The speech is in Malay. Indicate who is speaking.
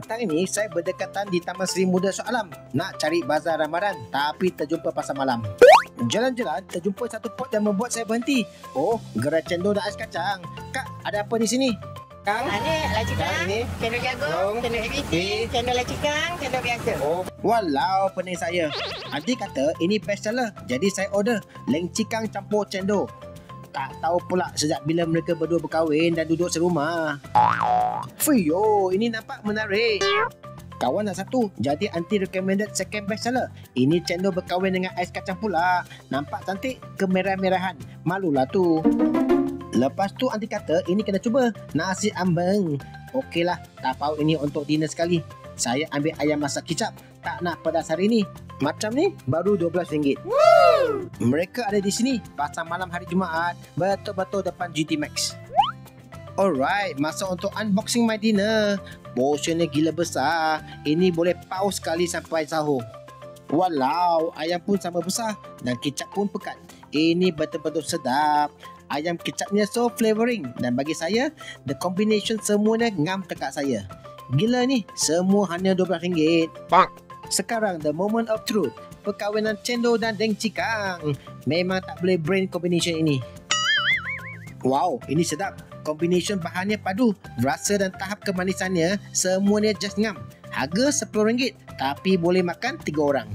Speaker 1: Petang ini saya berdekatan di Taman Seri Muda Shah Alam nak cari bazar Ramadan, tapi terjumpa pasar malam. Jalan-jalan terjumpa satu pot yang membuat saya berhenti. Oh, gerai cendol dan ais kacang. Kak, ada apa di sini? Kang?
Speaker 2: Ini laci kang,
Speaker 1: ini
Speaker 2: cendol jagung, cendol ABC, cendol laci kang, cendol biasa.
Speaker 1: Oh, walau pening saya. Adik kata ini best seller, jadi saya order lengci kang campur cendol. Tak tahu pula sejak bila mereka berdua berkahwin dan duduk serumah. Fuyo, ini nampak menarik. Kawan nak satu, jadi anti recommended second best seller. Ini cendol berkahwin dengan ais kacang pula. Nampak cantik, kemerah-merahan. Malulah tu. Lepas tu anti kata ini kena cuba nasi ambeng. Okeylah, tak tahu ini untuk dinner sekali. Saya ambil ayam masak kicap. Tak nak pedas hari ni. Macam ni baru RM12. Mereka ada di sini pasar malam hari Jumaat, betul-betul depan GT Max. Alright, masa untuk unboxing my dinner. Portionnya gila besar. Ini boleh pause sekali sampai sahur. Walau, ayam pun sama besar dan kicap pun pekat. Ini betul-betul sedap. Ayam kicapnya so flavoring dan bagi saya, the combination semuanya ngam tekak saya. Gila ni, semua hanya RM12. Sekarang the moment of truth. Perkahwinan cendol dan lengci kang. Memang tak boleh brain combination ini. Wow, ini sedap. Combination bahannya padu. Rasa dan tahap kemanisannya semuanya just ngam. Harga RM10, tapi boleh makan 3 orang.